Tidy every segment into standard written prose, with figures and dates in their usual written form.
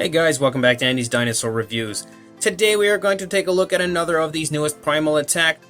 Hey guys, welcome back to Andy's Dinosaur Reviews. Today we are going to take a look at another of these newest Primal Attack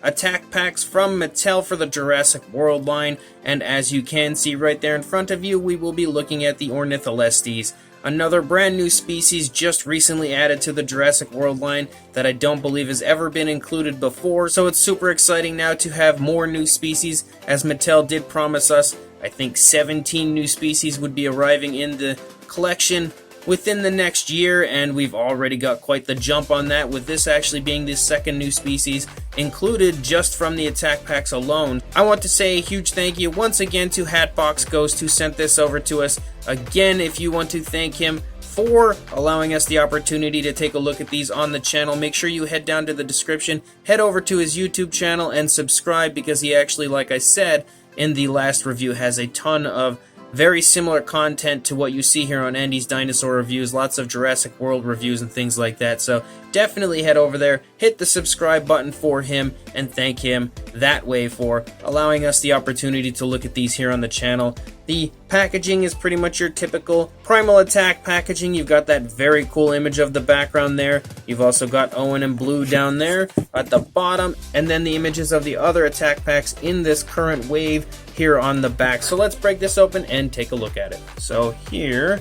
packs from Mattel for the Jurassic World line, and as you can see right there in front of you, we will be looking at the Ornitholestes, another brand new species just recently added to the Jurassic World line that I don't believe has ever been included before, so it's super exciting now to have more new species, as Mattel did promise us. I think 17 new species would be arriving in the collection within the next year, and we've already got quite the jump on that, with this actually being the second new species included just from the attack packs alone. I want to say a huge thank you once again to Hatbox Ghost, who sent this over to us. Again, if you want to thank him for allowing us the opportunity to take a look at these on the channel, make sure you head down to the description, head over to his YouTube channel and subscribe, because he actually, like I said in the last review, has a ton of very similar content to what you see here on Andy's Dinosaur Reviews, lots of Jurassic World reviews and things like that, so definitely head over there, hit the subscribe button for him, and thank him that way for allowing us the opportunity to look at these here on the channel. The packaging is pretty much your typical Primal Attack packaging. You've got that very cool image of the background there. You've also got Owen and Blue down there at the bottom, and then the images of the other attack packs in this current wave here on the back. So let's break this open and take a look at it. So here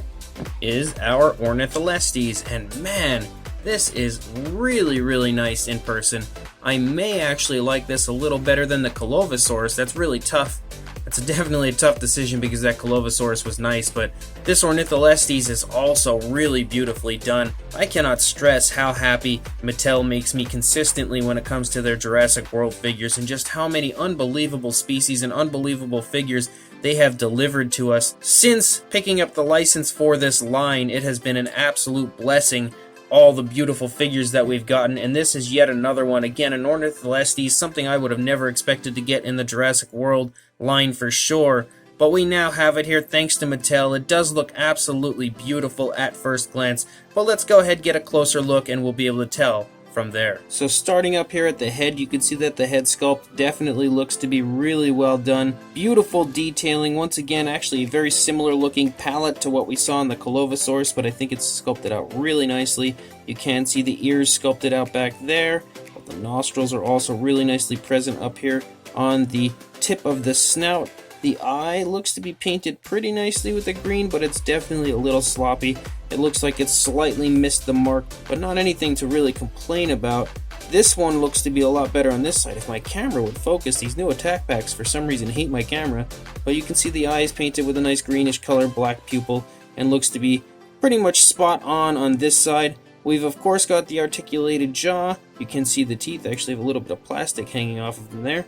is our Ornitholestes, and man, this is really nice in person. I may actually like this a little better than the Colovosaurus. That's really tough. It's definitely a tough decision because that Colovosaurus was nice, but this Ornitholestes is also really beautifully done. I cannot stress how happy Mattel makes me consistently when it comes to their Jurassic World figures, and just how many unbelievable species and unbelievable figures they have delivered to us. Since picking up the license for this line, it has been an absolute blessing, all the beautiful figures that we've gotten, and this is yet another one. Again, an Ornitholestes, something I would have never expected to get in the Jurassic World line for sure, but we now have it here thanks to Mattel. It does look absolutely beautiful at first glance, but let's go ahead and get a closer look and we'll be able to tell from there. So starting up here at the head, you can see that the head sculpt definitely looks to be really well done. Beautiful detailing. Once again, actually a very similar looking palette to what we saw in the Colovosaurus, but I think it's sculpted out really nicely. You can see the ears sculpted out back there, but the nostrils are also really nicely present up here on the tip of the snout. The eye looks to be painted pretty nicely with the green, but it's definitely a little sloppy. It looks like it's slightly missed the mark, but not anything to really complain about. This one looks to be a lot better on this side. If my camera would focus, these new attack packs for some reason hate my camera, but you can see the eye is painted with a nice greenish color, black pupil, and looks to be pretty much spot on this side. We've of course got the articulated jaw. You can see the teeth actually have a little bit of plastic hanging off of them there.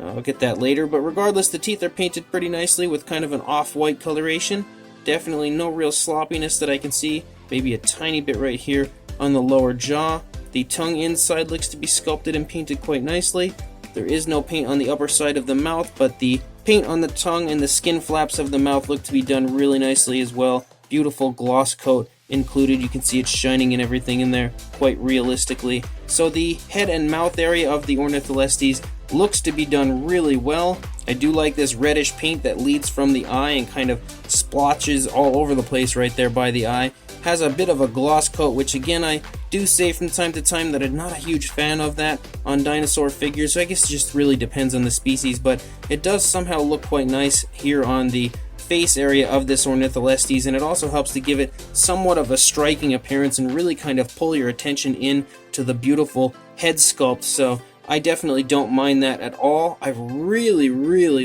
I'll get that later, but regardless, the teeth are painted pretty nicely with kind of an off-white coloration. Definitely no real sloppiness that I can see. Maybe a tiny bit right here on the lower jaw. The tongue inside looks to be sculpted and painted quite nicely. There is no paint on the upper side of the mouth, but the paint on the tongue and the skin flaps of the mouth look to be done really nicely as well. Beautiful gloss coat included. You can see it's shining and everything in there quite realistically. So the head and mouth area of the Ornitholestes looks to be done really well. I do like this reddish paint that leads from the eye and kind of splotches all over the place right there by the eye. Has a bit of a gloss coat, which again I do say from time to time that I'm not a huge fan of that on dinosaur figures, so I guess it just really depends on the species, but it does somehow look quite nice here on the face area of this Ornitholestes, and it also helps to give it somewhat of a striking appearance and really kind of pull your attention in to the beautiful head sculpt, so I definitely don't mind that at all. I really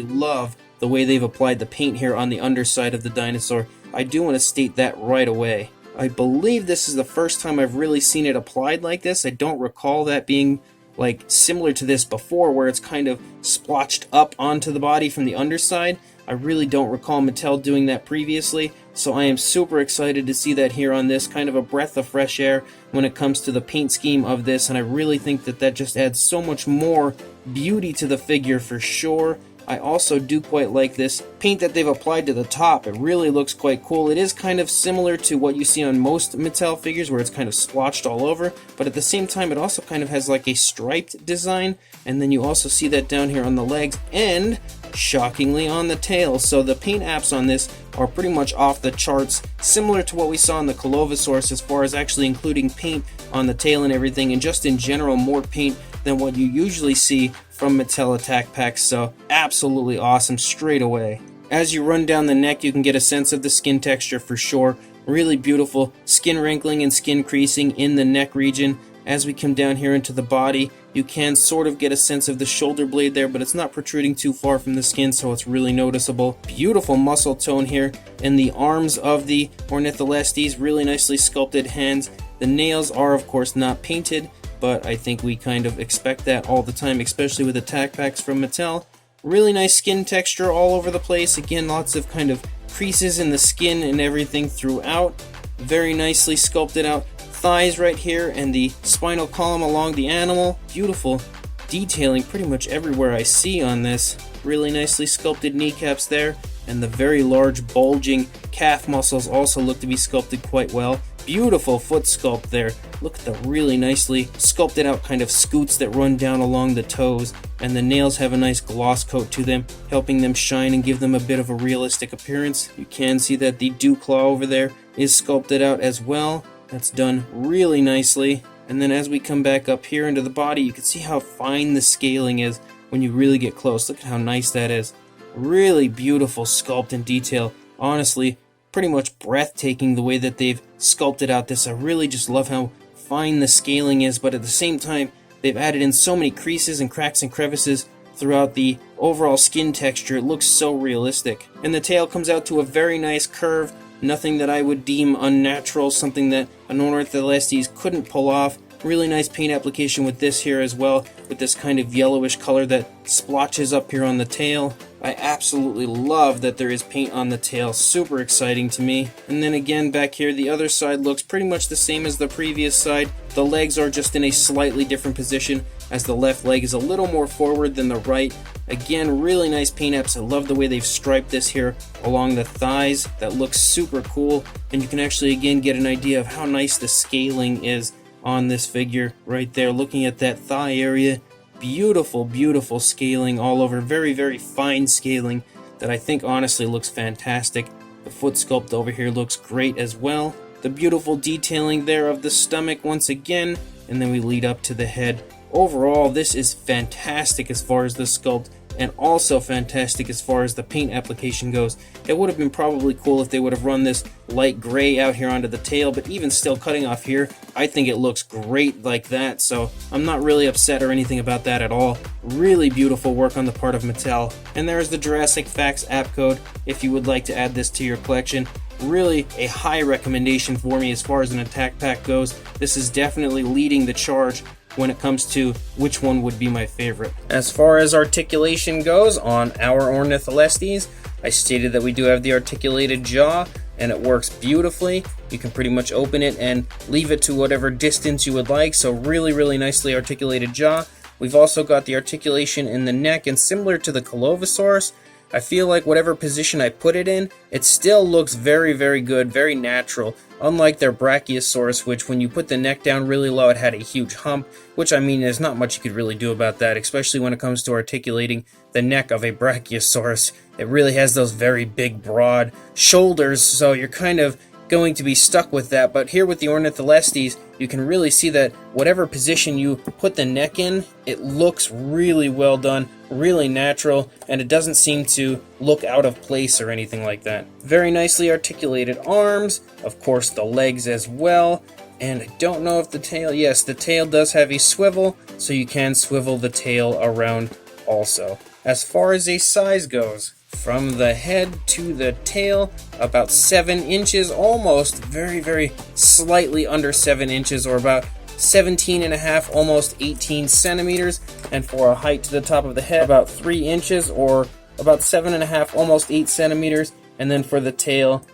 love the way they've applied the paint here on the underside of the dinosaur. I do want to state that right away. I believe this is the first time I've really seen it applied like this. I don't recall that being like similar to this before, where it's kind of splotched up onto the body from the underside. I really don't recall Mattel doing that previously, so I am super excited to see that here on this. Kind of a breath of fresh air when it comes to the paint scheme of this, and I really think that that just adds so much more beauty to the figure for sure. I also do quite like this paint that they've applied to the top. It really looks quite cool. It is kind of similar to what you see on most Mattel figures, where it's kind of splotched all over, but at the same time it also kind of has like a striped design, and then you also see that down here on the legs and shockingly on the tail. So the paint apps on this are pretty much off the charts, similar to what we saw in the Untitled as far as actually including paint on the tail and everything, and just in general more paint than what you usually see from Mattel Attack Packs. So absolutely awesome straight away. As you run down the neck, you can get a sense of the skin texture for sure. Really beautiful skin wrinkling and skin creasing in the neck region. As we come down here into the body, you can sort of get a sense of the shoulder blade there, but it's not protruding too far from the skin, so it's really noticeable. Beautiful muscle tone here in the arms of the Ornitholestes, really nicely sculpted hands. The nails are of course not painted, but I think we kind of expect that all the time, especially with attack packs from Mattel. Really nice skin texture all over the place. Again, lots of kind of creases in the skin and everything throughout. Very nicely sculpted out thighs right here and the spinal column along the animal. Beautiful detailing pretty much everywhere I see on this. Really nicely sculpted kneecaps there, and the very large bulging calf muscles also look to be sculpted quite well. Beautiful foot sculpt there. Look at the really nicely sculpted out kind of scoots that run down along the toes, and the nails have a nice gloss coat to them, helping them shine and give them a bit of a realistic appearance. You can see that the dew claw over there is sculpted out as well. That's done really nicely. And then as we come back up here into the body, you can see how fine the scaling is when you really get close. Look at how nice that is. Really beautiful sculpt and detail. Honestly, pretty much breathtaking the way that they've sculpted out this. I really just love how fine the scaling is, but at the same time, they've added in so many creases and cracks and crevices throughout the overall skin texture. It looks so realistic. And the tail comes out to a very nice curve. Nothing that I would deem unnatural, something that an Ornitholestes couldn't pull off. Really nice paint application with this here as well, with this kind of yellowish color that splotches up here on the tail. I absolutely love that there is paint on the tail. Super exciting to me. And then again back here, the other side looks pretty much the same as the previous side. The legs are just in a slightly different position, as the left leg is a little more forward than the right. Again, really nice paint apps. I love the way they've striped this here along the thighs. That looks super cool. And you can actually again get an idea of how nice the scaling is on this figure right there. Looking at that thigh area, beautiful, beautiful scaling all over. Very, very fine scaling that I think honestly looks fantastic. The foot sculpt over here looks great as well. The beautiful detailing there of the stomach once again, and then we lead up to the head. Overall, this is fantastic as far as the sculpt, and also fantastic as far as the paint application goes. It would have been probably cool if they would have run this light gray out here onto the tail, but even still cutting off here, I think it looks great like that, so I'm not really upset or anything about that at all. Really beautiful work on the part of Mattel. And there's the Jurassic Facts app code if you would like to add this to your collection. Really a high recommendation for me as far as an attack pack goes. This is definitely leading the charge when it comes to which one would be my favorite. As far as articulation goes on our Ornitholestes, I stated that we do have the articulated jaw, and it works beautifully. You can pretty much open it and leave it to whatever distance you would like, so really, really nicely articulated jaw. We've also got the articulation in the neck, and similar to the Untitled, I feel like whatever position I put it in, it still looks very, very good, very natural. Unlike their Brachiosaurus, which when you put the neck down really low, it had a huge hump, which I mean, there's not much you could really do about that, especially when it comes to articulating the neck of a Brachiosaurus. It really has those very big, broad shoulders, so you're kind of going to be stuck with that. But here with the Ornitholestes, you can really see that whatever position you put the neck in, it looks really well done, really natural, and it doesn't seem to look out of place or anything like that. Very nicely articulated arms, of course the legs as well, and I don't know if the tail, yes, the tail does have a swivel, so you can swivel the tail around also. As far as a size goes, from the head to the tail, about 7 inches, almost, very, very slightly under 7 inches, or about 17.5, almost 18 centimeters. And for a height to the top of the head, about 3 inches, or about 7.5, almost 8 centimeters. And then for the tail,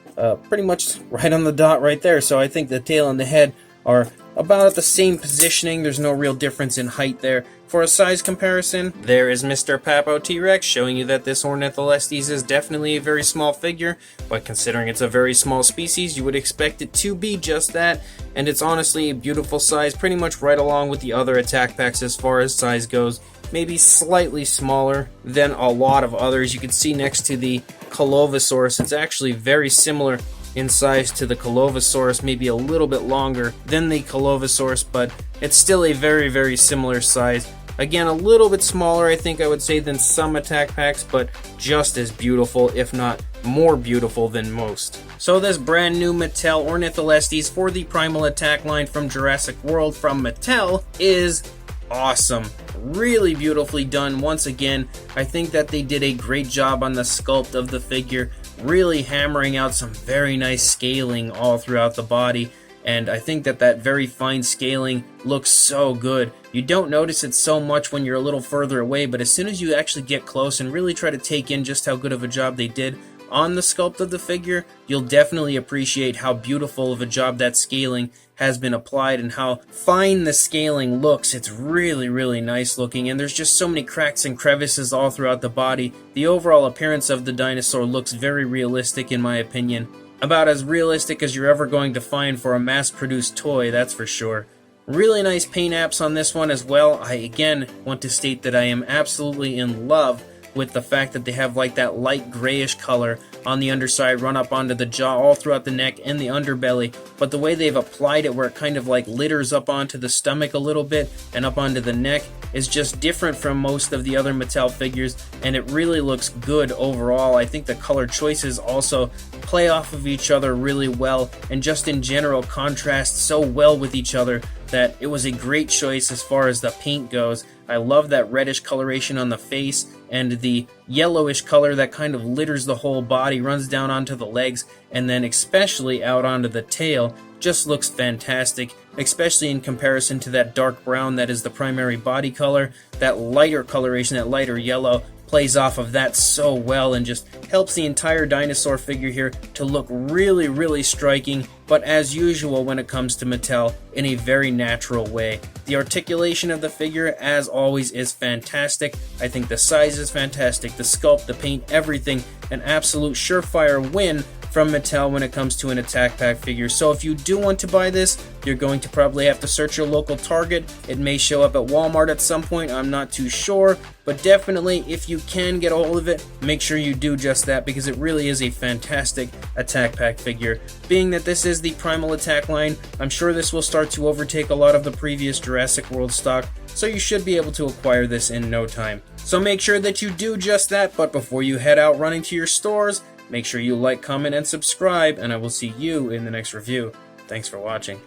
pretty much right on the dot right there. So I think the tail and the head are about at the same positioning. There's no real difference in height there. For a size comparison, there is Mr. Papo T-Rex showing you that this Ornitholestes is definitely a very small figure, but considering it's a very small species, you would expect it to be just that, and it's honestly a beautiful size, pretty much right along with the other attack packs as far as size goes. Maybe slightly smaller than a lot of others. You can see next to the Colovosaurus, it's actually very similar in size to the Colovosaurus, maybe a little bit longer than the Colovosaurus, but it's still a very, very similar size. Again, a little bit smaller, I think I would say, than some attack packs, but just as beautiful, if not more beautiful than most. So this brand new Mattel Ornitholestes for the Primal Attack line from Jurassic World from Mattel is awesome. Really beautifully done. Once again, I think that they did a great job on the sculpt of the figure, really hammering out some very nice scaling all throughout the body, and I think that that very fine scaling looks so good. You don't notice it so much when you're a little further away, but as soon as you actually get close and really try to take in just how good of a job they did on the sculpt of the figure, you'll definitely appreciate how beautiful of a job that scaling has been applied and how fine the scaling looks. It's really, really nice looking, and there's just so many cracks and crevices all throughout the body. The overall appearance of the dinosaur looks very realistic in my opinion. About as realistic as you're ever going to find for a mass-produced toy, that's for sure. Really nice paint apps on this one as well. I again want to state that I am absolutely in love with the fact that they have like that light grayish color on the underside, run up onto the jaw, all throughout the neck and the underbelly, but the way they've applied it where it kind of like litters up onto the stomach a little bit and up onto the neck is just different from most of the other Mattel figures, and it really looks good overall. I think the color choices also play off of each other really well, and just in general contrast so well with each other that it was a great choice as far as the paint goes. I love that reddish coloration on the face and the yellowish color that kind of litters the whole body, runs down onto the legs, and then especially out onto the tail. Just looks fantastic, especially in comparison to that dark brown that is the primary body color. That lighter coloration, that lighter yellow, plays off of that so well and just helps the entire dinosaur figure here to look really, really striking, but as usual when it comes to Mattel, in a very natural way. The articulation of the figure, as always, is fantastic. I think the size is fantastic, the sculpt, the paint, everything, an absolute surefire win from Mattel when it comes to an attack pack figure. So if you do want to buy this, you're going to probably have to search your local Target. It may show up at Walmart at some point, I'm not too sure, but definitely if you can get a hold of it, make sure you do just that, because it really is a fantastic attack pack figure. Being that this is the Primal Attack line, I'm sure this will start to overtake a lot of the previous Jurassic World stock, so you should be able to acquire this in no time. So make sure that you do just that, but before you head out running to your stores, make sure you like, comment, and subscribe, and I will see you in the next review. Thanks for watching.